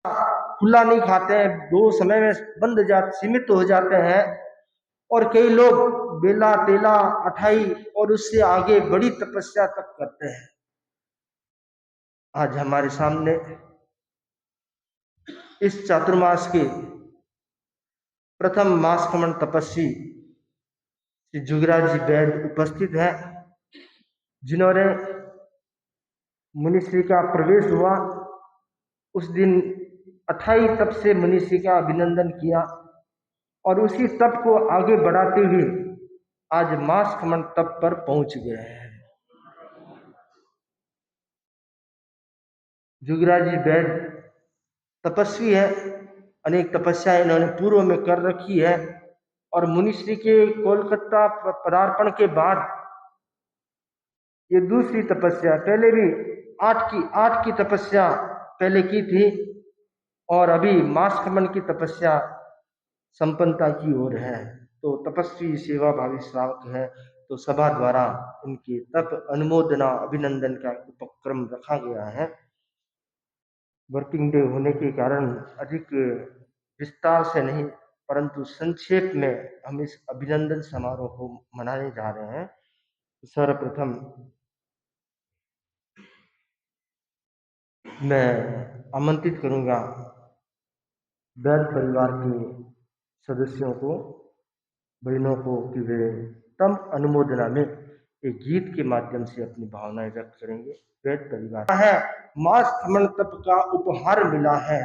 खुला नहीं खाते हैं, 2 समय में सीमित हो जाते हैं। और कई लोग बेला तेला अठाई और उससे आगे बड़ी तपस्या तक करते हैं। आज हमारे सामने इस चातुर्मास के प्रथम मास खमन तपस्वी श्री जुगराज जी वैद्य उपस्थित है, जिन्होंने मुनिश्री का प्रवेश हुआ उस दिन 28 तप से मुनिश्री का अभिनंदन किया और उसी तप को आगे बढ़ाते हुए आज मास खमन तप पर पहुंच गए हैं। जुगराज जी वैद्य तपस्वी है, अनेक तपस्याएं इन्होंने पूर्व में कर रखी है और मुनिश्री के कोलकाता पदार्पण के बाद ये दूसरी तपस्या, पहले भी 8 की तपस्या पहले की थी और अभी मास खमन की तपस्या संपन्नता की ओर है। तो तपस्वी सेवा भावी श्रावक है, तो सभा द्वारा उनके तप अनुमोदना अभिनंदन का उपक्रम रखा गया है। वर्किंग डे होने के कारण अधिक विस्तार से नहीं परंतु संक्षेप में हम इस अभिनंदन समारोह को मनाने जा रहे हैं। सर्वप्रथम मैं आमंत्रित करूंगा वैद्य परिवार के सदस्यों को, बहनों को कि वे तम अनुमोदना में एक गीत के माध्यम से अपनी भावनाएं व्यक्त करेंगे। वैद्य परिवार है, मास खमन तप का उपहार मिला है,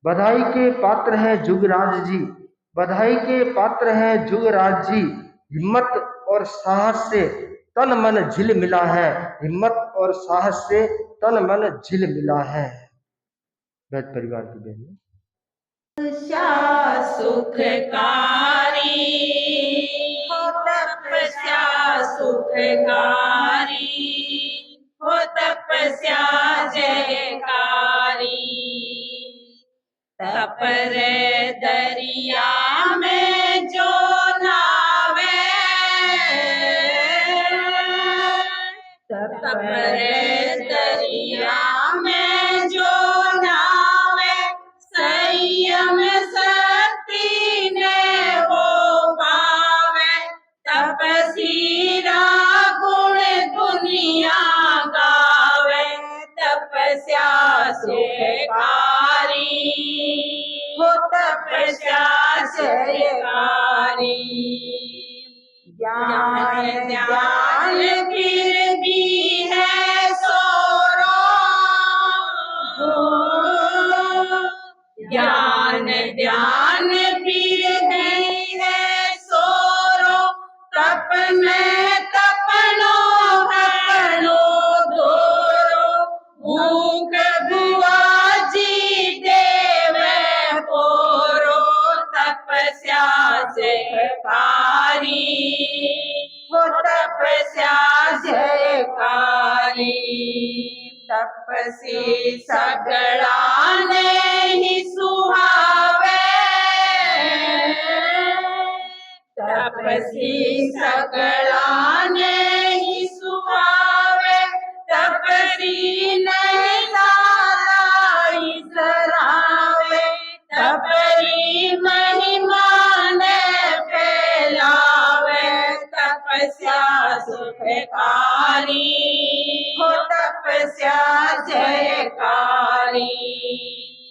बधाई के पात्र हैं जुगराज जी, बधाई के पात्र हैं जुगराज जी, हिम्मत और साहस से तन मन झिल मिला है, हिम्मत और साहस से तन मन झिल मिला है। वैद्य परिवार की बहन सुखकारी हो तपस्या सुखकारी हो तपस्या जयकारी, तपर दरिया में जो नावे, तपर दरिया में जो नावे, संयम शक्ति ने वो पावे, तपसीरा गुण दुनिया गावे, तपस्या सुखकारी हो तपस्या जयकारी, ज्ञान ध्यान फिर भी है सोरो, ज्ञान ध्यान फिर भी है सोरो, तप में तपनो अपनो दोरो, भूख बुआजी देवे पोरो, तपस्या जयकारी हो तपस्या जयकारी, तपसी सगड़ा ने ही सुहावे, तपसी सगड़ा ने ही सुहावे, तपसी नहीं सालाई सरावे, तपरी महिमा ने फैलावे, तपस्या सुखकारी हो तपस्या जयकारी,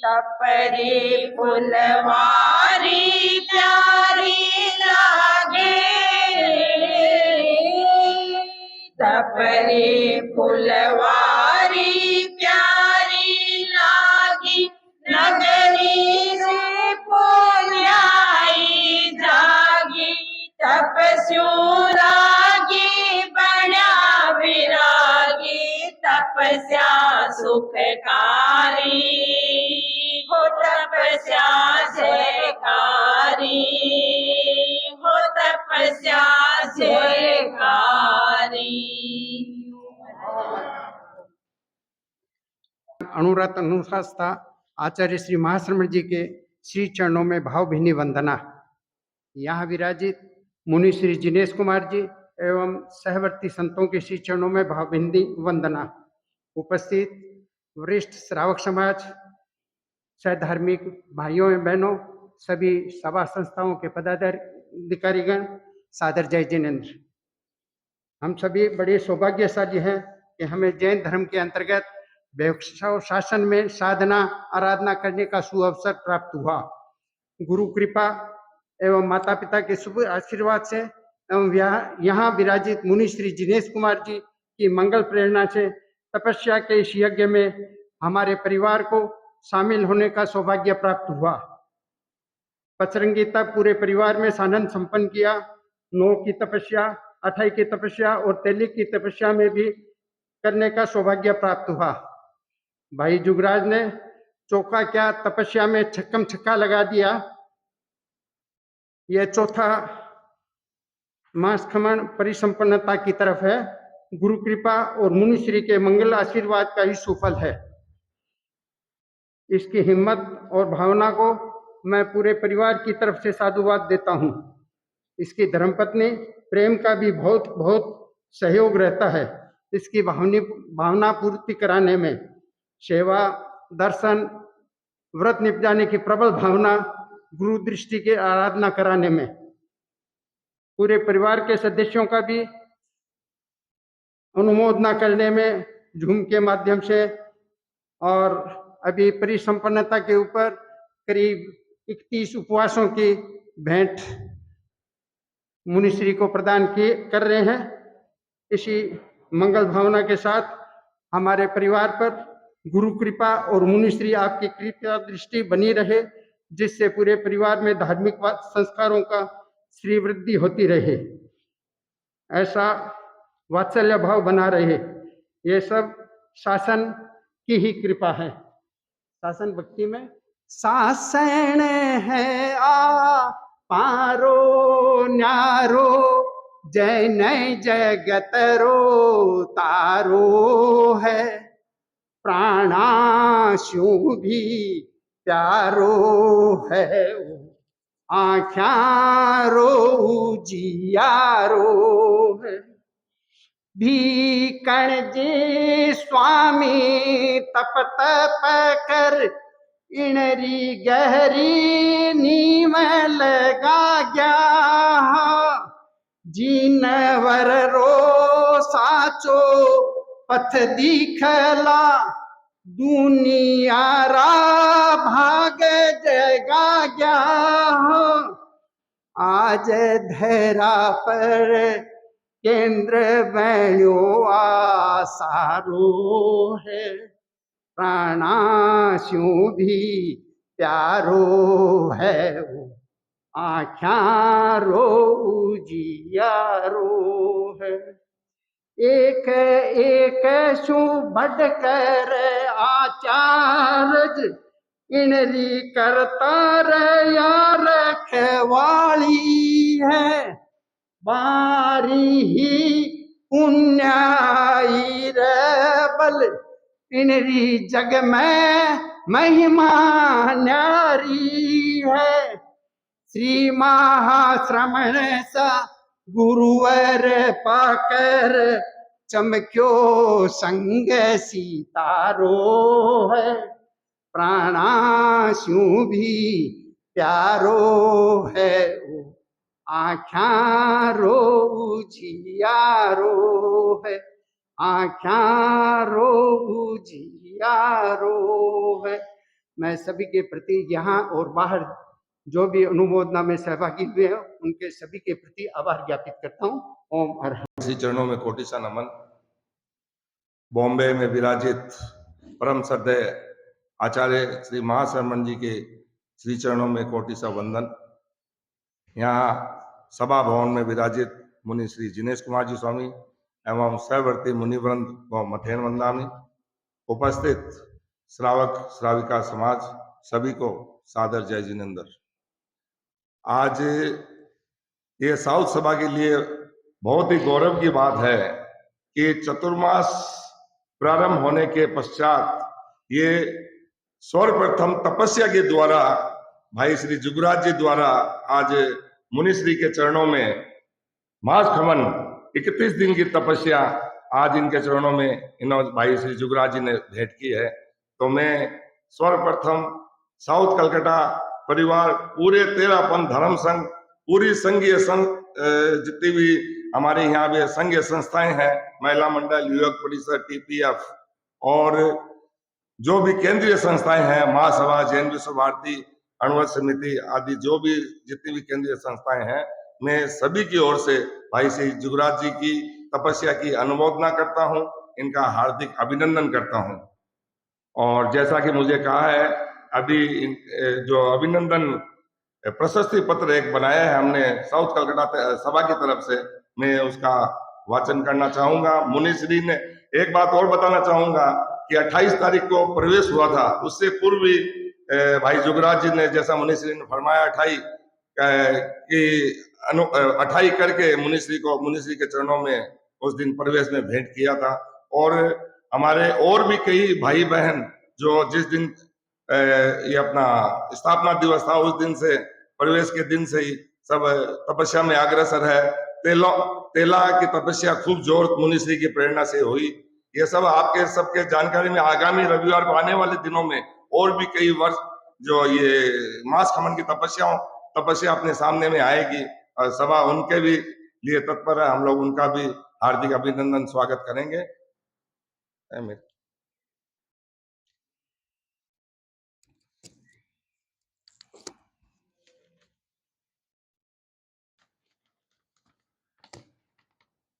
तपरी फुलवारी प्यारी लागे, तपरी फुलवारी प्यारी लागी, नगरी से पुण्याई जागी, तपस्यू रागी बना विरागी, तपस्या सुखकारी हो तपस्या जयकारी हो तपस्या जयकारी। अनुरत अनुशास्ता आचार्य श्री महाश्रमण जी के श्री चरणों में भावभीनी वंदना। यहाँ विराजित मुनि श्री जिनेश कुमार जी एवं सहवर्ती संतों के श्री चरणों में भावभीनी वंदना। उपस्थित वरिष्ठ श्रावक समाज, सहधार्मिक भाइयों एवं बहनों, सभी सभा संस्थाओं के पदाधिकारीगण, सादर जय जिनेन्द्र। हम सभी बड़े सौभाग्यशाली हैं कि हमें जैन धर्म के अंतर्गत वैष्णव शासन में साधना आराधना करने का सुअवसर प्राप्त हुआ। गुरु कृपा एवं माता पिता के शुभ आशीर्वाद से एवं यहाँ विराजित मुनि श्री जिनेश कुमार जी की मंगल प्रेरणा से तपस्या के इस यज्ञ में हमारे परिवार को शामिल होने का सौभाग्य प्राप्त हुआ। पचरंगी तक पूरे परिवार में सानंद संपन्न किया। 9 की तपस्या, 28 की तपस्या और 43 की तपस्या में भी करने का सौभाग्य प्राप्त हुआ। भाई जुगराज ने चौका क्या तपस्या में छक्कम छक्का लगा दिया। यह चौथा मास खमन परिसंपन्नता की तरफ है। गुरु कृपा और मुनिश्री के मंगल आशीर्वाद का ही सुफल है। इसकी हिम्मत और भावना को मैं पूरे परिवार की तरफ से साधुवाद देता हूँ। इसकी धर्मपत्नी प्रेम का भी बहुत बहुत सहयोग रहता है। इसकी भावना पूर्ति कराने में, सेवा, दर्शन, व्रत निपटाने की प्रबल भावना, गुरु दृष्टि की आराधना कराने में, पूरे परिवार के सदस्यों का भी अनुमोदना करने में झूम के माध्यम से, और अभी परिसंपन्नता के ऊपर करीब 31 उपवासों की भेंट मुनिश्री को प्रदान कर रहे हैं। इसी मंगल भावना के साथ हमारे परिवार पर गुरु कृपा और मुनिश्री आपकी कृपा दृष्टि बनी रहे, जिससे पूरे परिवार में धार्मिक संस्कारों का श्री वृद्धि होती रहे, ऐसा वात्सल्य भाव बना रहे। ये सब शासन की ही कृपा है। शासन भक्ति में शासन है आ पारो न्यारो, जैन जगत रो तारो है, प्राणाशु भी प्यारो है, आख्यारो जियारो है। भीकण जी स्वामी तप तप कर, इणरी गहरी नीम लगा गया, जीनवर रो साचो पथ दिखला, दुनिया रा भाग जगा गया, आज धरा पर केंद्र बण्यो आसारो है, प्राणाशु भी प्यारो है, आख्यारो जियारो है। एक एक शु बढ़कर आचार्य, इनरी करतार या रखवाली है, बारी ही पुण्याई बल, इनरी जग में महिमा न्यारी है। श्री महाश्रमण सा गुरुवर पाकर, चमक्यो संग सीतारो है, प्राणाशु भी प्यारो है, आख्यारो जियारो है, आख्यारो जियारो है। मैं सभी के प्रति यहाँ और बाहर जो भी अनुमोदना में सहभागी हुए हैं, उनके सभी के प्रति आभार ज्ञापित करता हूँ। ओम अर्हत। श्री चरणों में कोटि सा नमन। बॉम्बे में विराजित परम श्रद्धेय आचार्य श्री महाश्रमण जी के श्री चरणों में कोटि सा वंदन। यहाँ सभा भवन में विराजित मुनि श्री जिनेश कुमार जी स्वामी एवं सहवर्ती मुनिवृंद को मथेन वंदामी। उपस्थित श्रावक श्राविका समाज सभी को सादर जय जिनेन्द्र। आज ये साउथ सभा के लिए बहुत ही गौरव की बात है कि चतुर्मास प्रारंभ होने के पश्चात ये सर्वप्रथम तपस्या के द्वारा भाई श्री जुगराज जी द्वारा आज मुनिश्री के चरणों में मास खमन 31 दिन की तपस्या आज इनके चरणों में भाई श्री जुगराज जी ने भेंट की है। तो मैं सर्वप्रथम साउथ कलकत्ता परिवार, पूरे 13 धर्म संघ, पूरी संघीय संघ, जितनी भी हमारे यहाँ भी संघीय संस्थाएं हैं, महिला मंडल, युवक परिषद, TPF और जो भी केंद्रीय संस्थाएं हैं, महासभा, जैन विश्व भारती, अणुवत समिति आदि जो भी जितनी भी केंद्रीय संस्थाएं हैं, मैं सभी की ओर से भाई श्री जुगराज जी की तपस्या की अनुमोदना करता हूं, इनका हार्दिक अभिनंदन करता हूं। और जैसा कि मुझे कहा है, अभी जो अभिनंदन प्रशस्ति पत्र एक बनाया है हमने साउथ कलकत्ता सभा की तरफ से, मैं उसका वाचन करना चाहूंगा। मुनिश्री ने एक बात और बताना चाहूंगा कि 28 तारीख को प्रवेश हुआ था, उससे पूर्व भी भाई जुगराज जी ने, जैसा मुनिश्री ने फरमाया, 28 करके मुनिश्री के चरणों में उस दिन प्रवेश में भेंट किया था। और हमारे और भी कई भाई बहन जो जिस दिन ये अपना स्थापना दिवस था, उस दिन से, प्रवेश के दिन से ही सब तपस्या में अग्रसर है। तेला की तपस्या खूब जोर मुनिश्री की प्रेरणा से हुई। ये सब आपके सबके जानकारी में आगामी रविवार को आने वाले दिनों में और भी कई वर्ष जो ये मास खमन की तपस्या अपने सामने में आएगी, और सभा उनके भी लिए तत्पर है। हम लोग उनका भी हार्दिक अभिनंदन स्वागत करेंगे।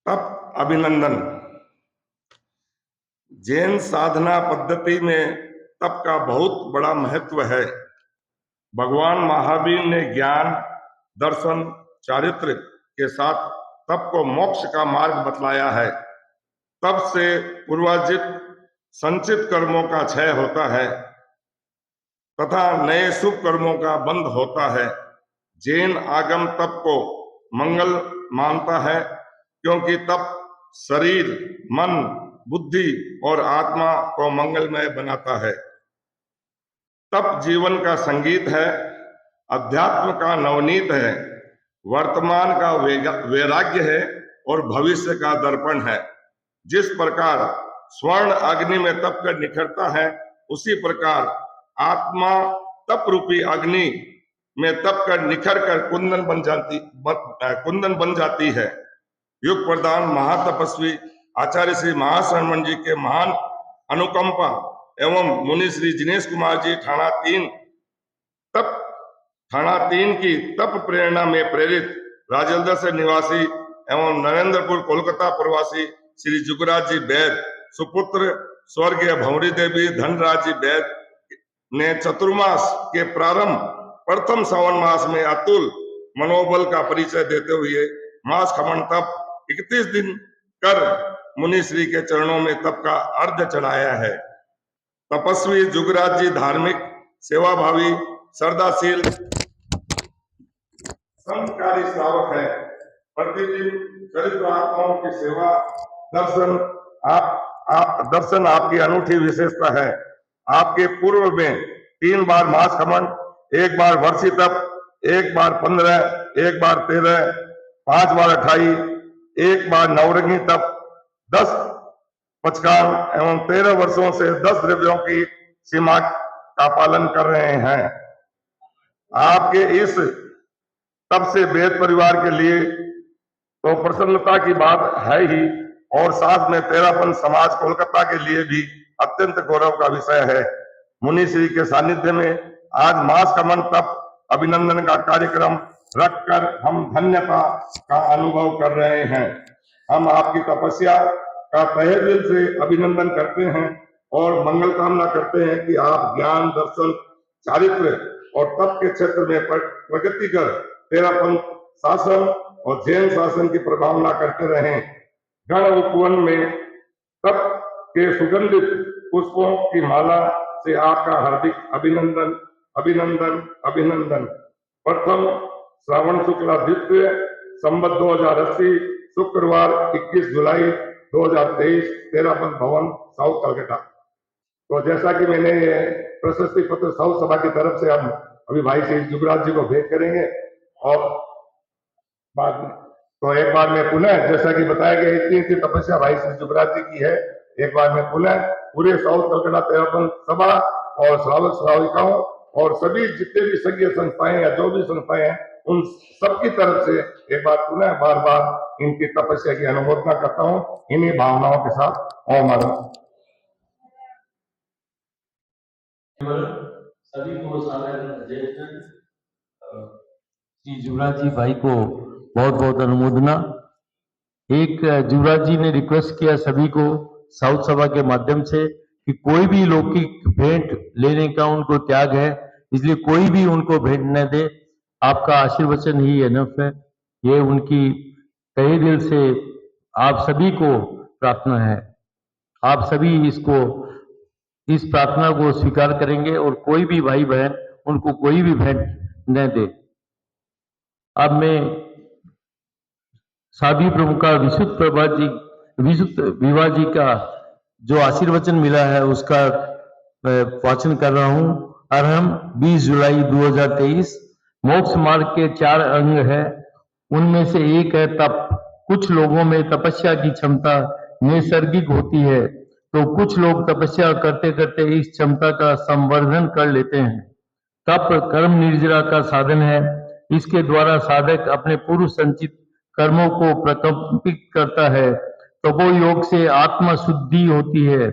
तप अभिनंदन। जैन साधना पद्धति में तप का बहुत बड़ा महत्व है। भगवान महावीर ने ज्ञान, दर्शन, चारित्र के साथ तप को मोक्ष का मार्ग बतलाया है। तप से पूर्वार्जित संचित कर्मों का क्षय होता है तथा नए शुभ कर्मों का बंध होता है। जैन आगम तप को मंगल मानता है, क्योंकि तप शरीर, मन, बुद्धि और आत्मा को मंगलमय बनाता है। तप जीवन का संगीत है, अध्यात्म का नवनीत है, वर्तमान का वैराग्य है और भविष्य का दर्पण है। जिस प्रकार स्वर्ण अग्नि में तप कर निखरता है, उसी प्रकार आत्मा तप रूपी अग्नि में तप कर निखर कर कुंदन बन जाती है। युग प्रधान महातपस्वी आचार्य श्री महाशरण जी के महान अनुकंपा एवं मुनि श्री जिनेश कुमार जी थाना 3 की तप प्रेरणा में प्रेरित राजलदर निवासी एवं नरेंद्रपुर कोलकाता प्रवासी श्री जुगराज जी वैद सुपुत्र स्वर्गीय भंवरी देवी धनराज जी वैद ने चतुर्मास के प्रारंभ प्रथम सावन मास में अतुल मनोबल का परिचय देते हुए मास खमन तप 31 दिन कर मुनि श्री के चरणों में तप का अर्घ्य चढ़ाया है। तपस्वी जुगराज जी धार्मिक, सेवाभावी, श्रद्धाशील, संस्कारी श्रावक है। प्रतिदिन चरित्रात्माओं की सेवा, दर्शन आपकी अनूठी विशेषता है। आपके पूर्व में 3 बार मास खमन, 1 बार वर्षी तप, 1 बार 15, 1 बार 13, 5 बार 28, 1 बार नवरंगी तप, 10 पचकान एवं 13 वर्षों से 10 द्रव्यों की सीमा का पालन कर रहे हैं। आपके इस तप से वेद परिवार के लिए तो प्रसन्नता की बात है ही, और साथ में 13पन समाज कोलकाता के लिए भी अत्यंत गौरव का विषय है। मुनि श्री के सानिध्य में आज मास खमन तप अभिनंदन का कार्यक्रम रखकर हम धन्यता का अनुभव कर रहे हैं। हम आपकी तपस्या का तहे दिल से अभिनंदन करते हैं और मंगल कामना करते हैं कि आप ज्ञान, दर्शन, चारित्र और तप के क्षेत्र में प्रगति कर 13पन शासन और जैन शासन की प्रभावना करते रहें। गण उपवन में तप के सुगंधित पुष्पों की माला से आपका हार्दिक अभिनंदन अभिनंदन अभिनंदन। प्रथम श्रावण शुक्ला द्वितीय संवत 2080 शुक्रवार 21 जुलाई 2023 13पन भवन साउथ कलकत्ता। तो जैसा कि मैंने ये प्रशस्ति पत्र साउथ सभा की तरफ से हम अभी भाई श्री जुगराज जी को भेंट करेंगे और बाद में तो एक बार में पुनः जैसा कि बताया गया इतनी तपस्या भाई श्री जुगराज जी की है, एक बार में पुनः पूरे साउथ कलकत्ता 13पन सभा और श्रावक श्राविकाओं और सभी जितने भी संघीय संस्थाएं या जो भी संस्थाएं हैं उन सबकी तरफ से एक बार पुनः बार बार इनकी तपस्या की अनुमोदना करता हूं इन्हीं भावनाओं के साथ। ओम सभी को श्री युवराज जी भाई को बहुत बहुत अनुमोदना। एक युवराज जी ने रिक्वेस्ट किया सभी को साउथ सभा के माध्यम से कि कोई भी लौकिक भेंट लेने का उनको त्याग है, इसलिए कोई भी उनको भेंट न दे। आपका आशीर्वचन ही एनफ है। ये उनकी तहे दिल से आप सभी को प्रार्थना है। आप सभी इस प्रार्थना को स्वीकार करेंगे और कोई भी भाई बहन उनको कोई भी भेंट न दे। अब मैं साधी प्रमुखा विशुद्ध विवाह जी का जो आशीर्वचन मिला है उसका वाचन कर रहा हूं। अरहम 20 जुलाई 2023। मोक्ष मार्ग के 4 अंग है, उनमें से एक है तप। कुछ लोगों में तपस्या की क्षमता नैसर्गिक होती है, तो कुछ लोग तपस्या करते करते इस क्षमता का संवर्धन कर लेते हैं। तप कर्म निर्जरा का साधन है। इसके द्वारा साधक अपने पूर्व संचित कर्मों को प्रकंपित करता है। तपोयोग से आत्मा शुद्धि होती है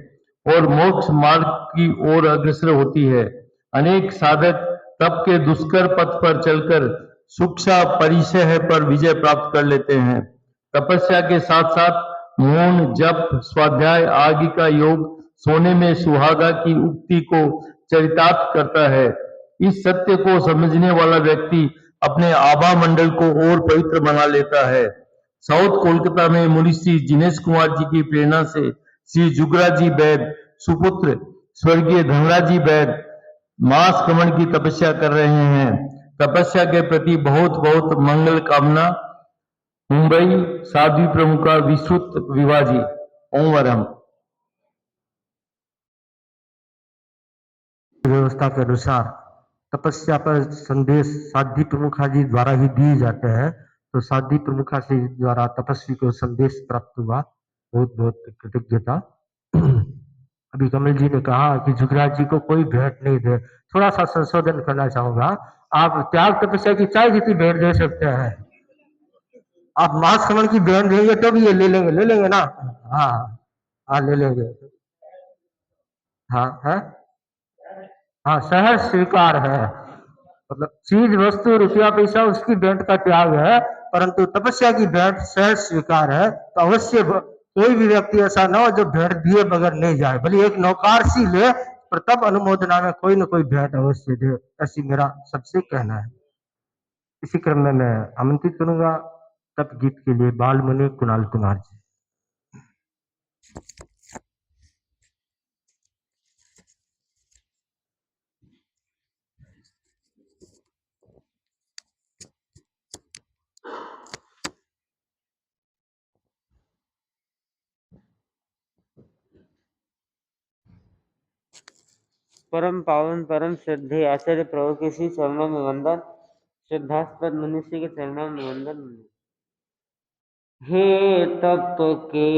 और मोक्ष मार्ग की ओर अग्रसर होती है। अनेक साधक तप के दुष्कर पथ पर चलकर शिक्षा परिचय पर विजय प्राप्त कर लेते हैं। तपस्या के साथ साथ मौन, जप, स्वाध्याय आदि का योग सोने में सुहागा की उक्ति को चरितार्थ करता है। इस सत्य को समझने वाला व्यक्ति अपने आभा मंडल को और पवित्र बना लेता है। साउथ कोलकाता में मुनि श्री जिनेश कुमार जी की प्रेरणा से श्री जुगराज जी बैद सुपुत्र स्वर्गीय धनराज जी बैद मास कमण की तपस्या कर रहे हैं। तपस्या के प्रति बहुत बहुत मंगल कामना। मुंबई साध्वी प्रमुखा विश्रुत विवाजी। ओम वरम। व्यवस्था के अनुसार तपस्या पर संदेश साध्वी प्रमुखा जी द्वारा ही दिए जाते हैं, तो साध्वी प्रमुखा जी द्वारा तपस्वी को संदेश प्राप्त हुआ। बहुत बहुत कृतज्ञता। अभी कमल जी ने कहा कि जुगराज जी को कोई भेंट नहीं दे, थोड़ा सा संशोधन करना चाहूंगा। आप त्याग तपस्या की चाहे जितनी भेंट दे सकते हैं। आप मास कमल की भेंट देंगे तो भी ये ले लेंगे ना। हाँ हाँ ले लेंगे। हाँ है, हाँ सहज स्वीकार है। मतलब चीज वस्तु रुपया पैसा उसकी भेंट का त्याग है, परंतु तपस्या की भेंट सहज स्वीकार है। तो अवश्य कोई भी व्यक्ति ऐसा न हो जो भेंट दिए बगैर नहीं जाए, भले एक नौकार सी ले, पर तब अनुमोदना में कोई न कोई भेंट अवश्य दे, ऐसी मेरा सबसे कहना है। इसी क्रम में मैं आमंत्रित करूंगा तप गीत के लिए बाल मुनि कुणाल कुमार जी। परम पावन परम श्रद्धेय आचार्य प्रभु के श्री चरणों में वंदन। श्रद्धास्पद मनुष्य के चरणों में वंदन। हे तप के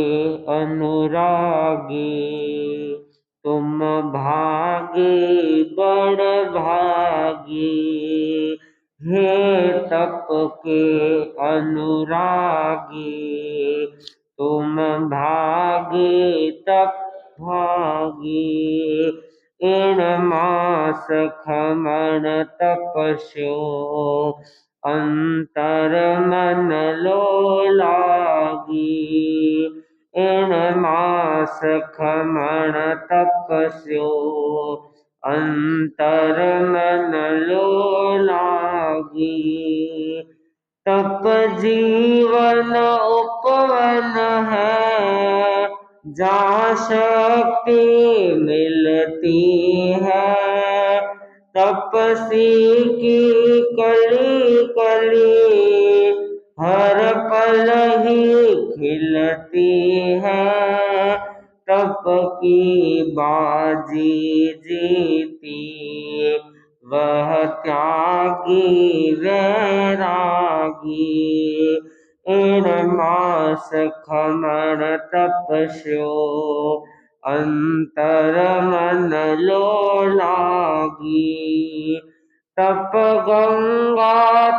अनुरागी, तुम भागे बड़ भागी। हे तप के अनुरागी, तुम भागे तप भागी। इन मास खमण तपस्यो, अंतर मन लो लागी। इन मास खमण तपस्यो, अंतर मन लो लागी। तप जीवन उपवन है, जहाँ शक्ति मिलती है। तपसी की कली कली हर पल ही खिलती है। तप की बाजी जीती वह त्यागी वैरागी। इन मास खमण तपस्यो, अंतर मन लो लागी। तप गंगा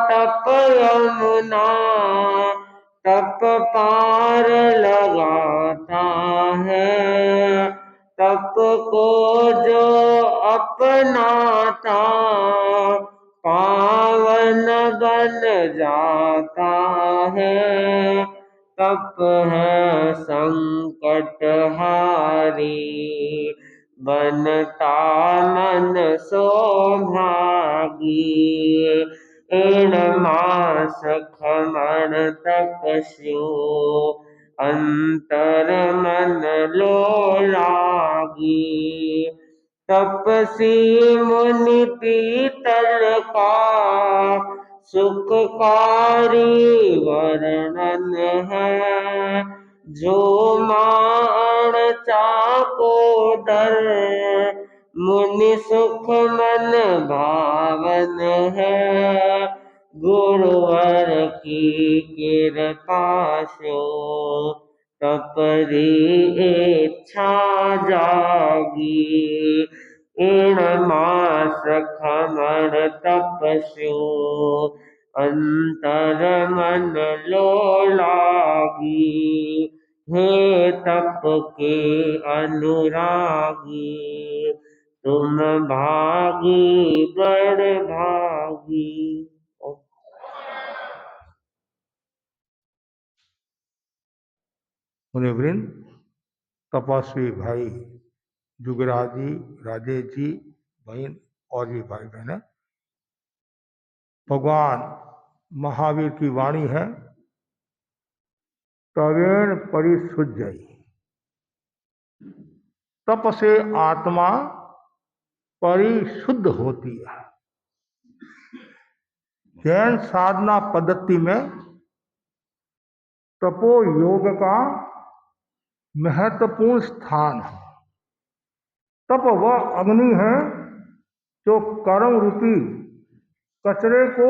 तप यमुना तप पार लगाता है। तप को जो अपनाता पावन बन जाता है। तप है संकट हारी बनता मन सौभागी। एण मास खमण तपस्यो अंतर मन लो लागी। तपसी मुनि पीतल का सुखकारी वर्णन है। जो माण चाको दर मुनि सुख मन भावन है। गुरुवर की कृपा सो तपरी इच्छा जागी। एण मास खमण तपस्यो अंतर मन लो लागी। हे तप के अनुरागी तुम भागी बड़ भागी। मुनिवृंद, तपस्वी भाई जुगराज जी, राजेश जी, बहन और भी भाई बहन है, भगवान महावीर की वाणी है, तवेण परिशुद्धि। तप से आत्मा परिशुद्ध होती है। जैन साधना पद्धति में तपो योग का महत्वपूर्ण स्थान है। तप वह अग्नि है जो कर्म रूपी कचरे को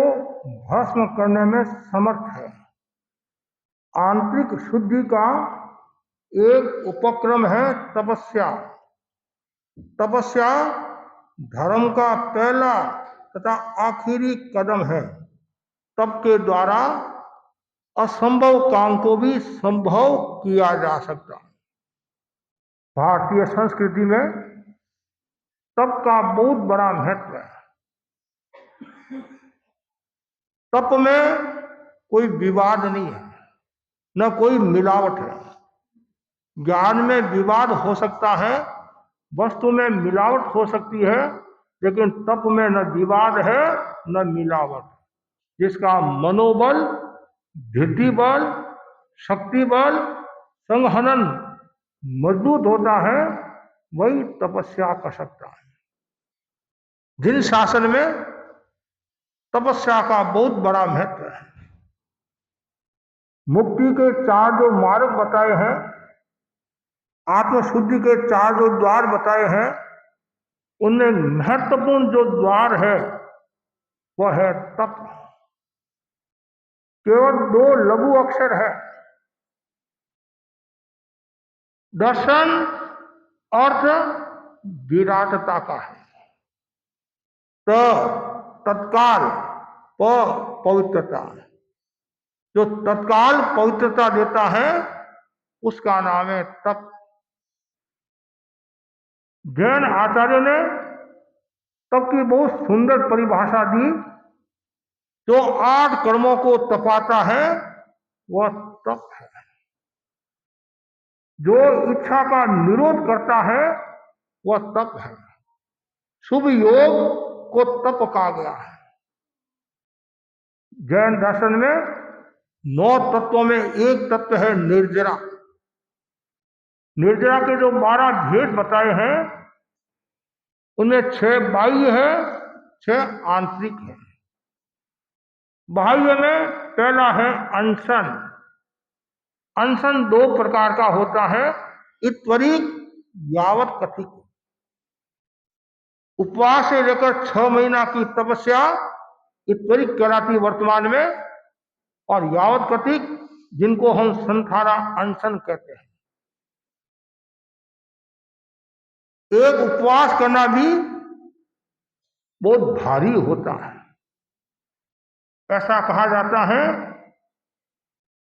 भस्म करने में समर्थ है। आंतरिक शुद्धि का एक उपक्रम है तपस्या। तपस्या धर्म का पहला तथा आखिरी कदम है। तप के द्वारा असंभव काम को भी संभव किया जा सकता है। भारतीय संस्कृति में तप का बहुत बड़ा महत्व है। तप में कोई विवाद नहीं है, न कोई मिलावट है। ज्ञान में विवाद हो सकता है, वस्तु में मिलावट हो सकती है, लेकिन तप में न विवाद है न मिलावट। जिसका मनोबल, धृति बल, शक्ति बल, संहनन मजबूत होता है, वही तपस्या कर सकता है। जिन शासन में तपस्या का बहुत बड़ा महत्व है। मुक्ति के 4 जो मार्ग बताए हैं, आत्मशुद्धि के 4 जो द्वार बताए हैं, उनमें महत्वपूर्ण जो द्वार है वह है तप। केवल 2 लघु अक्षर है। दर्शन अर्थ विराटता का है। तत्काल पवित्रता। जो तत्काल पवित्रता देता है उसका नाम है तप। जैन आचार्य ने तप की बहुत सुंदर परिभाषा दी। जो 8 कर्मों को तपाता है वह तप है। जो इच्छा का निरोध करता है वह तप है। शुभ योग को तप कहा गया है। जैन दर्शन में 9 तत्वों में एक तत्व है निर्जरा। निर्जरा के जो 12 भेद बताए हैं उनमें 6 बाह्य है, 6 आंतरिक है। बाह्य में पहला है अनशन। अनशन 2 प्रकार का होता है, ईश्वरिक यावत कथित। उपवास से लेकर 6 महीना की तपस्या ईश्वरिक कहलाती वर्तमान में, और यावत कथित जिनको हम संथारा अनशन कहते हैं। एक उपवास करना भी बहुत भारी होता है। ऐसा कहा जाता है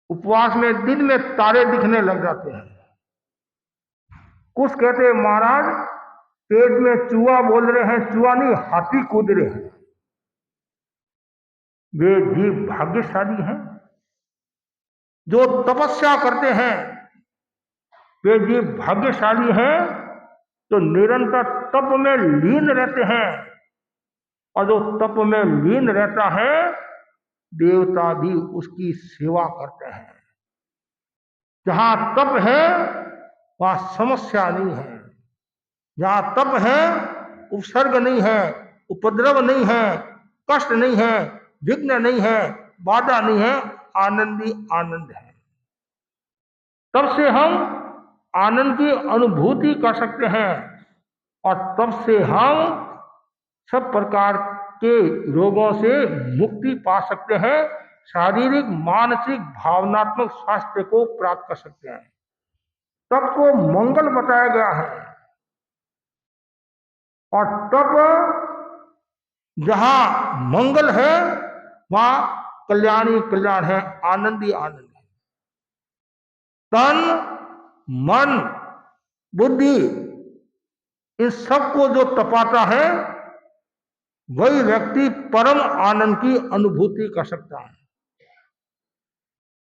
उपवास में दिन में तारे दिखने लग जाते हैं। कुछ कहते हैं महाराज पेट में चूहा बोल रहे हैं, चूहा नहीं हाथी कूद रहे हैं। वे जीव भाग्यशाली हैं जो तपस्या करते हैं। वे जीव भाग्यशाली हैं जो निरंतर तप में लीन रहते हैं। और जो तप में लीन रहता है देवता भी उसकी सेवा करते हैं। जहां तप है वहां समस्या नहीं है। जहां तप है उपसर्ग नहीं है, उपद्रव नहीं है, कष्ट नहीं है, विघ्न नहीं है, बाधा नहीं है, आनंदी आनंद है। तब से हम आनंद की अनुभूति कर सकते हैं और तब से हम सब प्रकार के रोगों से मुक्ति पा सकते हैं, शारीरिक मानसिक भावनात्मक स्वास्थ्य को प्राप्त कर सकते हैं। तब को मंगल बताया गया है और तब जहां मंगल है वहां कल्याणी कल्याण है, आनंदी आनंद है। तन मन बुद्धि इन सबको जो तपाता है वही व्यक्ति परम आनंद की अनुभूति कर सकता है।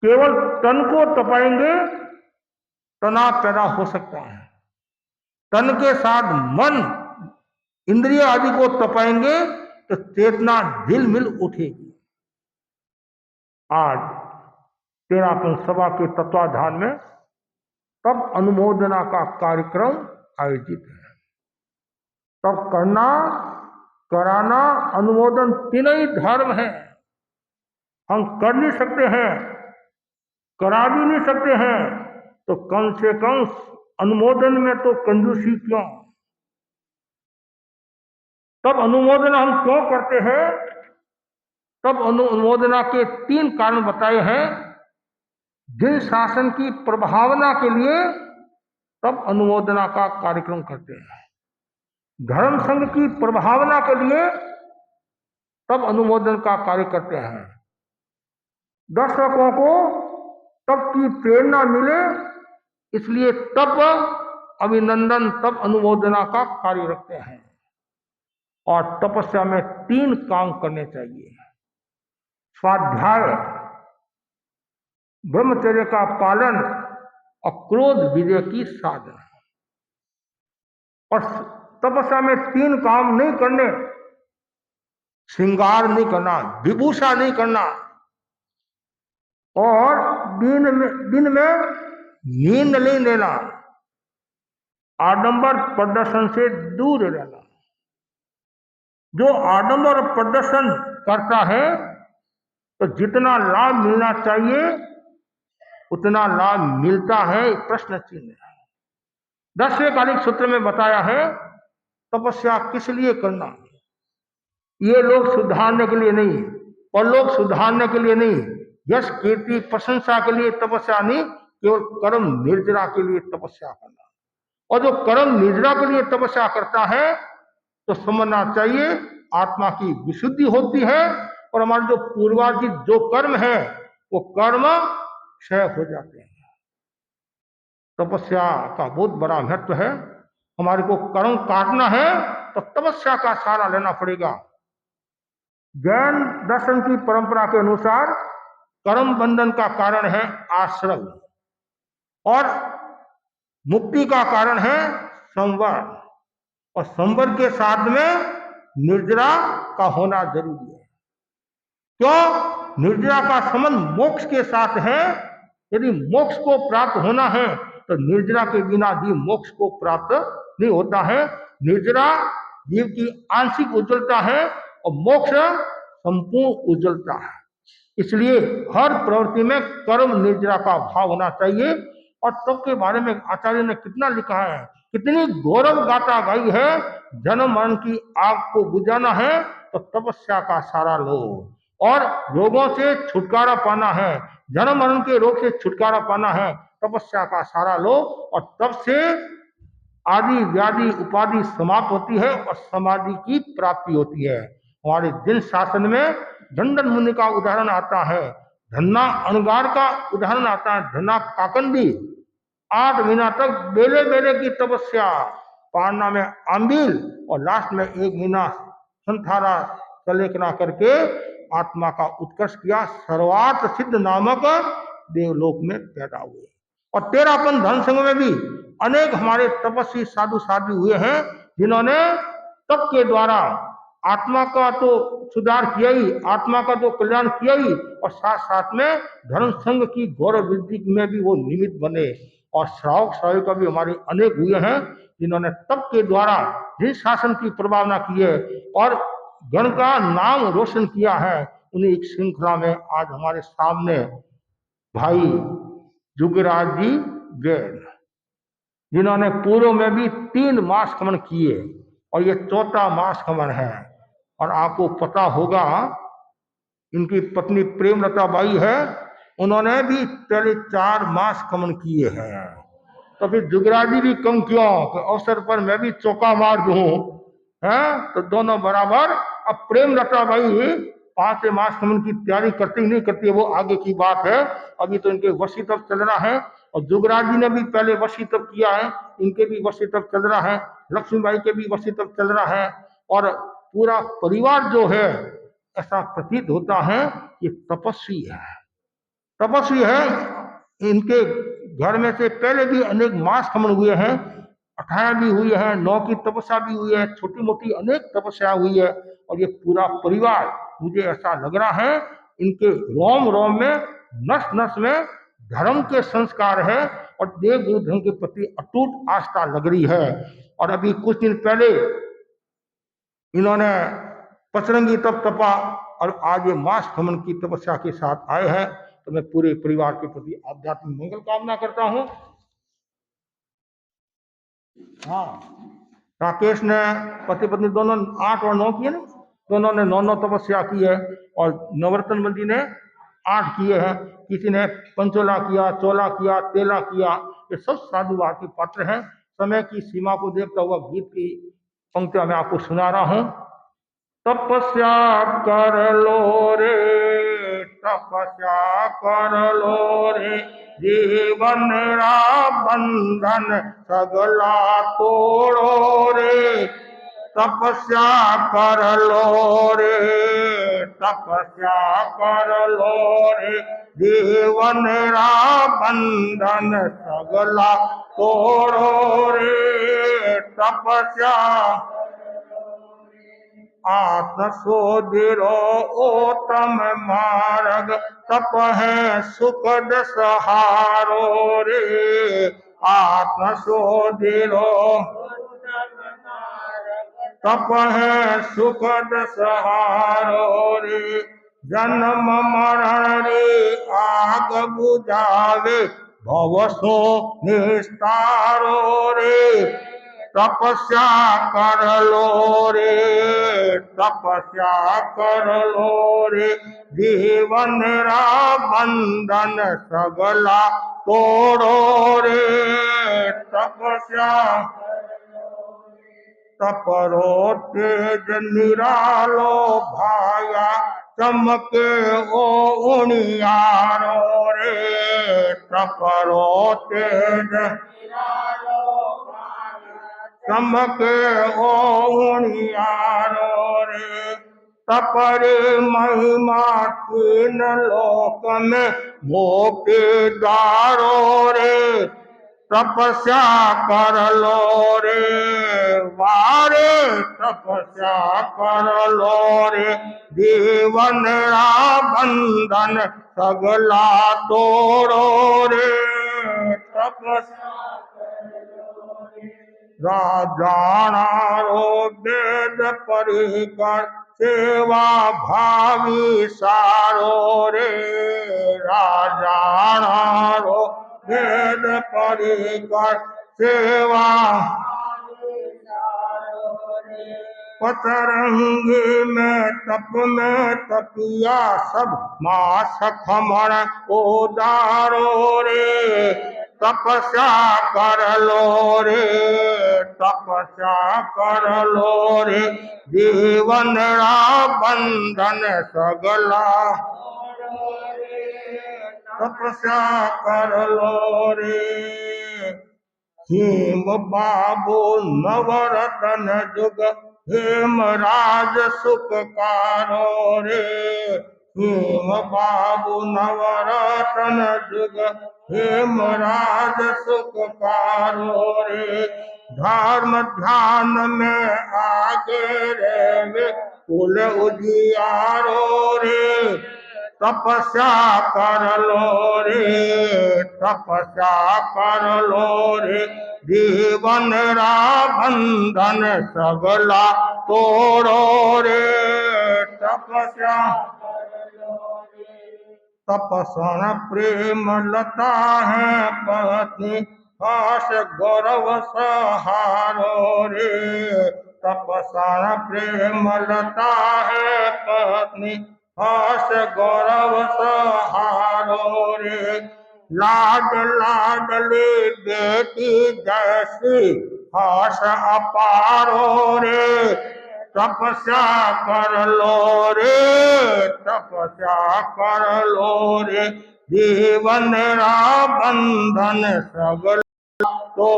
केवल तन को तपाएंगे तनाव पैदा हो सकता है। तन के साथ मन इंद्रिय आदि को तपाएंगे तो चेतना दिल मिल उठेगी। आज 13 सभा के तत्वाधान में तब अनुमोदना का कार्यक्रम आयोजित है। तब करना कराना अनुमोदन तीनों ही धर्म है। हम कर नहीं सकते हैं, करा भी नहीं सकते हैं, तो कम से कम अनुमोदन में तो कंजूसी क्यों। तब अनुमोदन हम क्यों करते हैं? तब अनुमोदना के 3 कारण बताए हैं। जिन शासन की प्रभावना के लिए तब अनुमोदना का कार्यक्रम करते हैं। धर्म संघ की प्रभावना के लिए तब अनुमोदन का कार्य करते हैं। दर्शकों को तब की प्रेरणा मिले इसलिए तब अभिनंदन तब अनुमोदना का कार्य रखते हैं। और तपस्या में 3 काम करने चाहिए। स्वाध्याय, ब्रह्मचर्य का पालन और क्रोध विजय की साधना। और तपस्या में 3 काम नहीं करने, श्रृंगार नहीं करना, विभूषा नहीं करना और दिन में नींद नहीं लेना, आडंबर प्रदर्शन से दूर रहना। जो आडंबर प्रदर्शन करता है तो जितना लाभ मिलना चाहिए उतना लाभ मिलता है, प्रश्न चिन्ह है। 10वें कालिक सूत्र में बताया है तपस्या किस लिए करना। ये लोग सुधारने के लिए नहीं, परलोक सुधारने के लिए नहीं, यश कीर्ति प्रशंसा के लिए तपस्या नहीं, केवल कर्म निर्जरा के लिए तपस्या करना। और जो कर्म निर्जरा के लिए तपस्या करता है तो समझना चाहिए आत्मा की विशुद्धि होती है और हमारे जो पूर्वार्जित जो कर्म है वो कर्म क्षय हो जाते हैं। तपस्या का बहुत बड़ा महत्व है। हमारे को कर्म काटना है तो तपस्या का सहारा लेना पड़ेगा। जैन दर्शन की परंपरा के अनुसार कर्म बंधन का कारण है आश्रम और मुक्ति का कारण है संवर। और संवर के साथ में निर्जरा का होना जरूरी है। क्यों? निर्जरा का संबंध मोक्ष के साथ है। यदि मोक्ष को प्राप्त होना है तो निर्जरा के बिना भी मोक्ष को प्राप्त नहीं होता है। निर्जरा जीव की आंशिक उज्ज्वलता है और मोक्ष संपूर्ण उज्ज्वलता है। इसलिए हर प्रवृत्ति में कर्म निर्जरा का भाव होना चाहिए। और तप के बारे में आचार्य ने कितना लिखा है, कितनी गौरव गाथा गाई है। जन्म मरण की आग को बुझाना है तो तपस्या का सहारा लो और रोगों से छुटकारा पाना है, जन्म मरण के रोग से छुटकारा पाना है, तपस्या का सहारा लो और तब से आदि व्याधि उपाधि समाप्त होती है और समाधि की प्राप्ति होती है। हमारे जिन शासन में दंडन मुनि का उदाहरण आता है, धन्ना अणगार का उदाहरण आता है, धन्ना काकंदी 8 महीना तक बेले बेले की तपस्या, पारना में आंबिल और लास्ट में 1 महीना संथारा सलेखना करके आत्मा का उत्कर्ष किया, सर्वार्थ सिद्ध नामक देवलोक में पैदा हुए। और तेरापन धन संघ में भी अनेक हमारे तपस्वी साधु साधु हुए हैं जिन्होंने तप के द्वारा आत्मा का तो सुधार किया ही, आत्मा का तो कल्याण किया ही, और साथ साथ में धर्म संघ की गौरव वृद्धि में भी वो निमित्त बने। और श्रावक श्राविका भी हमारे अनेक हुए हैं जिन्होंने तप के द्वारा जिस शासन की प्रभावना की है और गण का नाम रोशन किया है, उन्हें एक श्रृंखला में आज हमारे सामने भाई जुगराज जी गैन, जिन्होंने पूर्व में भी 3 मास खमन किए और ये 4था मास खमन है। और आपको पता होगा इनकी पत्नी प्रेमलता बाई है, उन्होंने भी पहले 4 मास खमन किए हैं। तो फिर जुगराज जी भी कम क्यों कि अवसर पर मैं भी चौका मार दूं, है तो दोनों बराबर। अब प्रेमलता बाई 5 मास खमन की तैयारी करती नहीं करती है वो आगे की बात है, अभी तो इनके वशी तप चल रहा है। और जुगराज जी ने भी पहले वशी तप किया है, इनके भी वशी तप चल रहा है, लक्ष्मीबाई के भी वशी तप चल रहा है। और पूरा परिवार जो है ऐसा प्रतीत होता है कि तपस्वी है, तपस्वी है। इनके घर में से पहले भी अनेक मास खमन हुए हैं, 18 भी हुई है, 9 की तपस्या भी हुई है, छोटी मोटी अनेक तपस्या हुई है। और ये पूरा परिवार, मुझे ऐसा लग रहा है इनके रोम रोम में नस नस में धर्म के संस्कार है और देव गुरु धर्म के प्रति अटूट आस्था लग रही है। और अभी कुछ दिन पहले इन्होंने पचरंगी तप तपा और आज ये मास खमन की तपस्या के साथ आए हैं। तो मैं पूरे परिवार के प्रति आध्यात्मिक मंगल कामना करता हूँ। हाँ, राकेश ने पति पत्नी दोनों 8 और 9 किए ना, दोनों ने 9 तपस्या की है और नवरत्न बंदी ने 8 किए हैं। किसी ने पंचोला किया, चोला किया, तेला किया। ये सब साधुवाद के पात्र हैं। समय की सीमा को देखता हुआ गीत की पंक्तियां मैं आपको सुना रहा हूं। तपस्या कर लो रे, तपस्या कर लो रे, जीवन रा बंधन सगला तोड़ो रे। तपस्या कर लो रे, तपस्या कर लो रे, जीवन रा बंधन सगला तोड़ो रे। तपस्या आत्म शोधिरो ओतम मार्ग, तप है सुख दसहारो रे। आत्म शोधिरो तप है सुख दसहारो रे। जन्म मरण रे आग बुझावे, भव सो निस्तारो रे। तपस्या कर लो रे, तपस्या कर लो रे, जीवन रा बंधन सगला तोड़ो रे। तपस्या तपरो तेज निरालो भाया, चमके ओ उनियारो रे। तपरो तेज चमके ओ उनियारो रे। तपरे महिमा 3 लोक में मोके दारो रे। तपस्या कर लो रे वारे, तपस्या कर लो रे, जीवन रा बंधन सगला तोड़ो रे। तपस्या राजाना रो वेद परिकर, सेवा भावी सारो रे। राजाना रो वेद परिकर, सेवा पतरंगी में तपिया, सब मास खमण उदारो रे। तपस्या कर लो रे, तपस्या कर लो रे, जीवन रा बंधन सगला तपस्या कर लो रे। हेम बाबू नवरतन जुग हेमराज सुखकारो रे, हेम बाबू नवरतन जुग हेमराज सुखकारो रे। धर्म ध्यान में आगे रे, कुल उजियारो रे, तपस्या कर लो रे, तपस्या कर लो रे, जीवन रा बंधन सगला तोड़ो रे, तपस्या तपसन प्रेम लता है पत्नी, हास गौरव सहारो रे, तपसन प्रेम लता है पत्नी, हास गौरव सहारो रे। लाड लाडली बेटी जैसी हास अपारो रे, तपस्या कर लो रे, तपस्या कर लो रे, जीवन रा बंधन सगला तो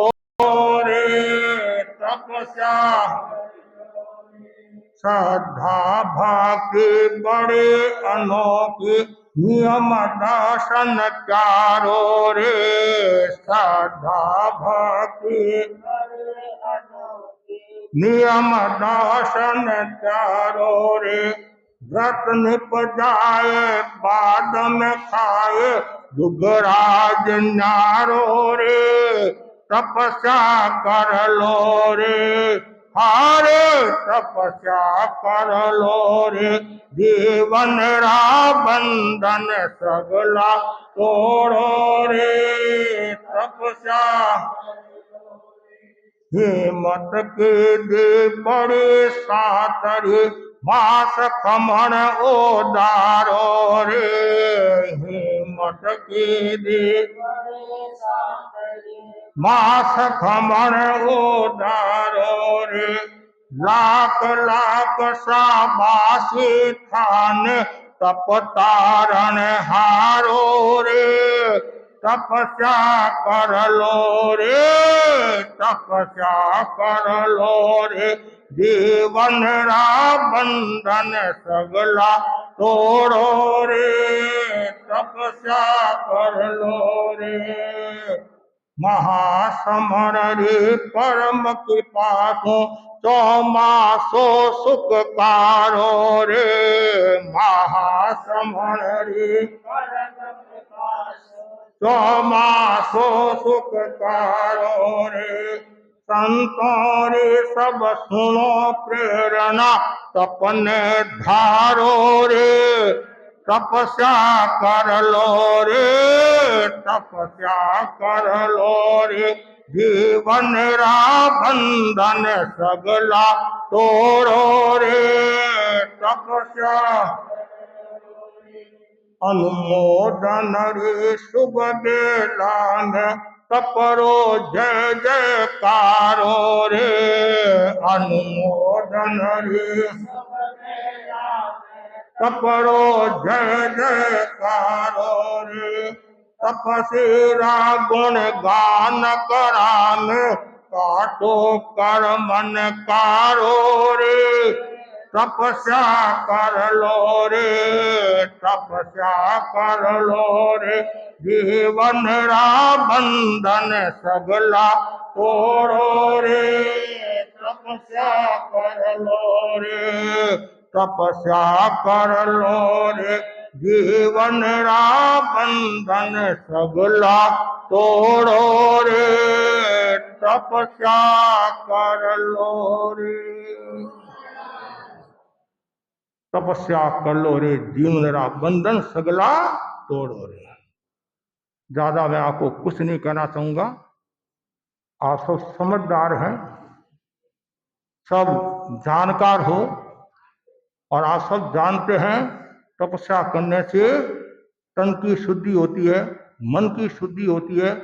रे, तपस्या श्रद्धा भक्ति बड़े अनोखी, नियम दर्शन चारो रे, श्रद्धा भक्ति नियम दर्शन चारो रे। व्रत निप जाए बाद में खाए, दुगराज न्यारो रे, तपस्या कर लो रे, हारे तपस्या कर लो रे, जीवन रा बंधन सगला तोड़ो रे, तपस्या हिम्मत के दे बड़े सातरे, मास खमण ओदारो रे, हिम्मत के दे मास खमण ओदारो रे। लाख लाख शाबाशी थान, तप तारण हारो रे, तपस्या कर लो रे, तपस्या कर लो रे, जीवन रा बंधन सगला तोड़ो रे, तपस्या कर लो रे। महासमर रे परम कृपा सो, चौमासो सुखकारो रे, महासमर रे चौमासो सुखकारो रे। संतों रे सब सुनो प्रेरणा, तपने धारो रे, तपस्या कर लो रे, तपस्या कर लो रे, जीवन रा बंधन सगला तोड़ो रे, तपस्या अनुमोदन रे शुभ बेला में, तपरो जय जयकारो रे, अनुमोदन रे तपरो जय जयकारो रे। तपसेरा गुण गान करान, काटो कर मन कारो रे, तपस्या कर लो रे, तपस्या कर लो रे, जीवन रा बंधन सगला तोड़ो रे, तपस्या कर लो रे, तपस्या कर लो रे, जीवन रा बंधन सगला तोड़ो रे, तपस्या कर लो रे, तपस्या कर लो रे, जीवन रा बंधन सगला तोड़ो रे। ज्यादा मैं आपको कुछ नहीं कहना चाहूंगा, आप सब समझदार हैं, सब जानकार हो, और आप सब जानते हैं तपस्या करने से तन की शुद्धि होती है, मन की शुद्धि होती है,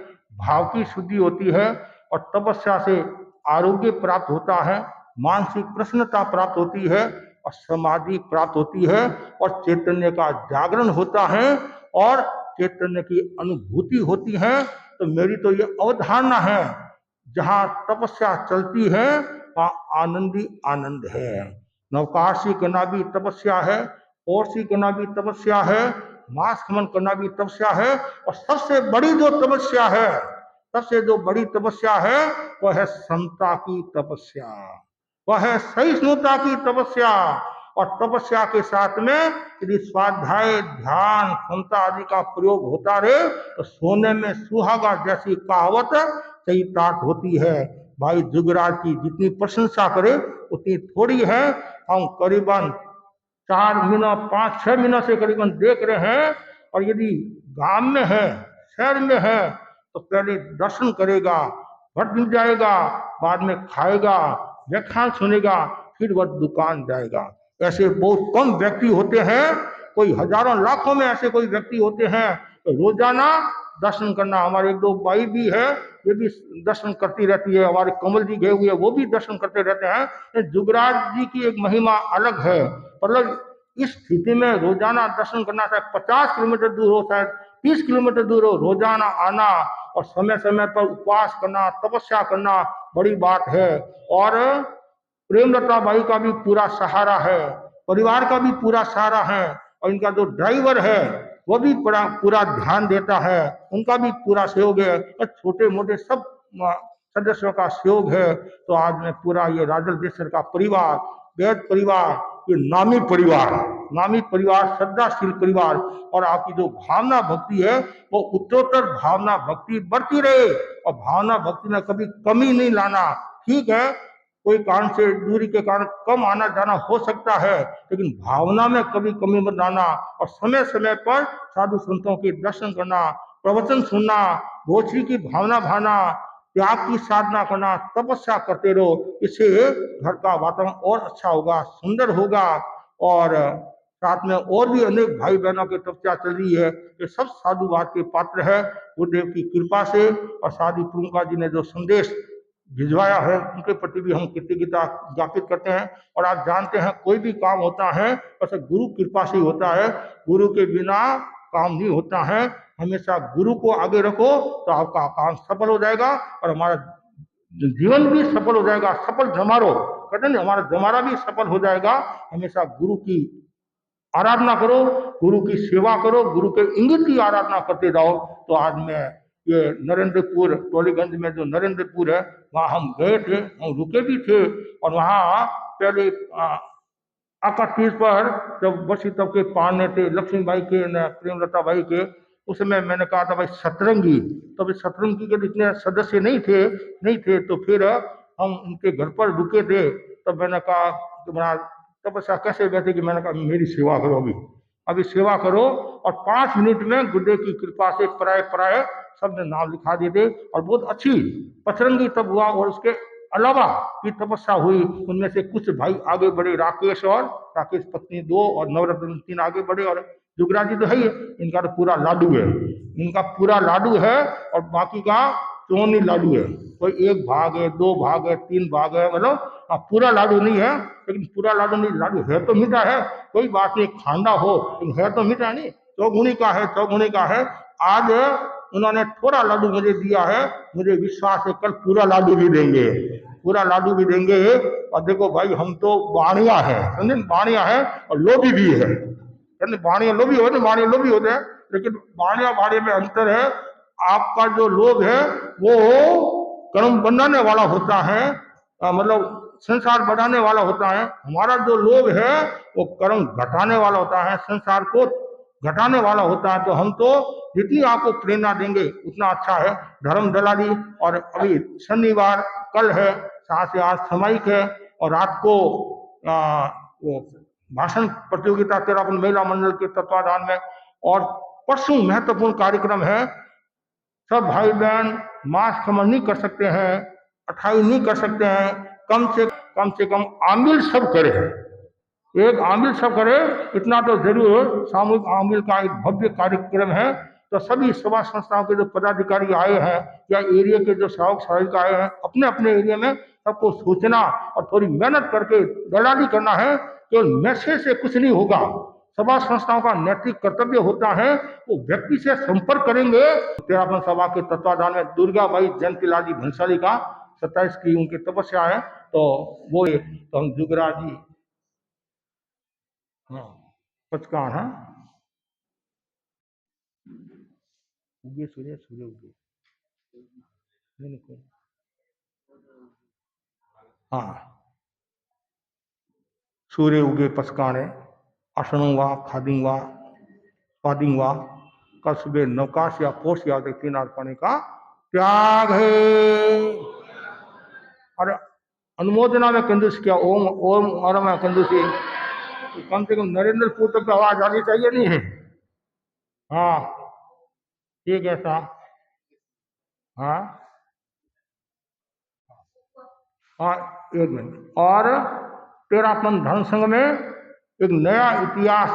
भाव की शुद्धि होती है और तपस्या से आरोग्य प्राप्त होता है, मानसिक प्रसन्नता प्राप्त होती है और समाधि प्राप्त होती है और चैतन्य का जागरण होता है और चैतन्य की अनुभूति होती है। तो मेरी तो ये अवधारणा है, जहाँ तपस्या चलती है वहाँ आनंद ही आनंद है। नवकाशी करना भी तपस्या है, ओरसी करना भी तपस्या है, मास खमन करना भी तपस्या है और सबसे बड़ी जो तपस्या है, सबसे जो बड़ी तपस्या है वह है समता की तपस्या, वह है सहिष्णुता की तपस्या। और तपस्या के साथ में यदि स्वाध्याय, ध्यान, समता आदि का प्रयोग होता रहे तो सोने में सुहागा जैसी कहावत सही ताट होती है। भाई जुगराज की जितनी प्रशंसा करे उतनी थोड़ी है। हम करीबन 4 महीना 5-6 महीनों से करीबन देख रहे हैं और यदि गांव में है, शहर में है तो पहले दर्शन करेगा, भट मिल जाएगा, बाद में खाएगा, व्याख्यान सुनेगा, फिर वह दुकान जाएगा। ऐसे बहुत कम व्यक्ति होते हैं, कोई हजारों लाखों में ऐसे कोई व्यक्ति होते हैं तो रोजाना दर्शन करना। हमारे 1-2 भाई भी है, ये भी दर्शन करती रहती है, हमारे कमल जी गए हुए हैं वो भी दर्शन करते रहते हैं। जुगराज जी की एक महिमा अलग है, मतलब इस स्थिति में रोजाना दर्शन करना, चाहे 50 किलोमीटर दूर हो, चाहे 30 किलोमीटर दूर हो, रोजाना आना और समय समय पर उपवास करना, तपस्या करना बड़ी बात है। और प्रेमलता बाई का भी पूरा सहारा है, परिवार का भी पूरा सहारा है और इनका जो ड्राइवर है वो भी पूरा ध्यान देता है, उनका भी पूरा सहयोग है और छोटे मोटे सब सदस्यों का सहयोग है। तो आज मैं पूरा ये राजल देशर का परिवार, वैद परिवार, ये नामी परिवार, श्रद्धाशील परिवार और आपकी जो भावना भक्ति है वो उत्तरोत्तर भावना भक्ति बढ़ती रहे और भावना भक्ति में कभी कमी नहीं लाना। ठीक है, कोई कारण से दूरी के कारण कम आना जाना हो सकता है, लेकिन भावना में कभी कमी मत लाना और समय समय पर साधु संतों के दर्शन करना, प्रवचन सुनना, गोश्री की भावना भाना, त्याग की साधना करना, तपस्या करते रहो। इससे घर का वातावरण और अच्छा होगा, सुंदर होगा। और साथ में और भी अनेक भाई बहनों की तपस्या चल रही है, ये सब साधुवाद के पात्र है। गुरुदेव की कृपा से और साधु प्रुंका जी ने जो संदेश भिजवाया है उनके प्रति भी हम कृतज्ञता ज्ञापित करते हैं। और आप जानते हैं कोई भी काम होता है बस गुरु कृपा से ही होता है, गुरु के बिना काम नहीं होता है। हमेशा गुरु को आगे रखो तो आपका काम सफल हो जाएगा और हमारा जीवन भी सफल हो जाएगा। सफल जमारो कहते हैं, हमारा जमारा भी सफल हो जाएगा। हमेशा गुरु की आराधना करो, गुरु की सेवा करो, गुरु के इंगित की आराधना करते जाओ। तो आज मैं ये नरेंद्रपुर टोलीगंज में जो नरेंद्रपुर है वहाँ हम गए थे, हम रुके भी थे और वहाँ पहले आका तीज पर जब बसी तब के पाने थे लक्ष्मीबाई के न प्रेमलता बाई के, उस समय मैंने कहा था भाई सतरंगी, तो सतरंगी के इतने सदस्य नहीं थे तो फिर हम उनके घर पर रुके थे। तब मैंने कहा कि बड़ा तपस्या कैसे बैठे कि मैंने कहा मेरी सेवा करो, अभी सेवा करो। और 5 मिनट में गुरुदेव की कृपा से प्राय सबने नाम लिखा दिए थे और बहुत अच्छी पचरंगी तब हुआ। और उसके अलावा की तपस्या हुई, उनमें से कुछ भाई आगे बढ़े, राकेश पत्नी 2 और नवरत्न 3 आगे बढ़े और जुगराज जी तो है ही, इनका तो पूरा लाडू है और बाकी का 54 लाडू है। कोई 1 भाग है, 2 भाग है, 3 भाग है, मतलब पूरा लाडू नहीं है, लेकिन पूरा लाडू नहीं, लाडू है तो मीठा है, कोई बात नहीं, खांडा हो लेकिन है तो मीठा नहीं, चौगुनी का है। आज उन्होंने थोड़ा लाडू मुझे दिया है, मुझे विश्वास है कल पूरा लाडू भी देंगे। और देखो भाई हम तो बाणिया है, समझे, बाणिया है और लोभी भी है। बाणिया लोभी होते हैं, लेकिन बाणिया में अंतर है। आपका जो लोभ है वो कर्म बनाने वाला होता है, मतलब संसार बढ़ाने वाला होता है। हमारा जो लोभ है वो कर्म घटाने वाला होता है, संसार को घटाने वाला होता है। तो हम तो जितनी आपको प्रेरणा देंगे उतना अच्छा है। धर्म दलाली और अभी शनिवार कल है, 7 से 8 सामयिक है और रात को वो भाषण प्रतियोगिता तेरापन महिला मंडल के तत्वाधान में, और परसों महत्वपूर्ण कार्यक्रम है। सब भाई बहन मास्क खमन नहीं कर सकते हैं, अठाई नहीं कर सकते हैं, कम से कम आमिल सब करे, एक आमिल सब करे, इतना तो जरूर। सामूहिक आमिल का एक भव्य कार्यक्रम है तो सभी सभा संस्थाओं के जो पदाधिकारी आए हैं या एरिया के जो सहायक सहायिका आए हैं, अपने अपने एरिया में सबको सूचना और थोड़ी मेहनत करके दलाली करना है। केवल मैसेज से कुछ नहीं होगा। सभा संस्थाओं का नैतिक कर्तव्य होता है वो व्यक्ति से संपर्क करेंगे। तेरापन सभा के तत्वाधान में दुर्गाबाई जयंतीलाल जी भंसाली का 27 की उनकी तपस्या है, तो वो तो हम जुगराज जी पचकान है उगे सूर्य सूर्य उगे नहीं, नहीं, हाँ सूर्य उगे पचकाने असनुवा खादिंगवा स्वादिंगवा कसबे नवकाश या पोष या तीन पानी का त्याग है। और अनुमोदना में कंजूस किया ओम ओम और में कंजूसी, तो कम से कम नरेंद्रपुर तक तो आवाज आनी चाहिए नहीं है। हाँ ठीक है साहब। हाँ हाँ एक मिनट। और तेरापन धर्म संघ में एक नया इतिहास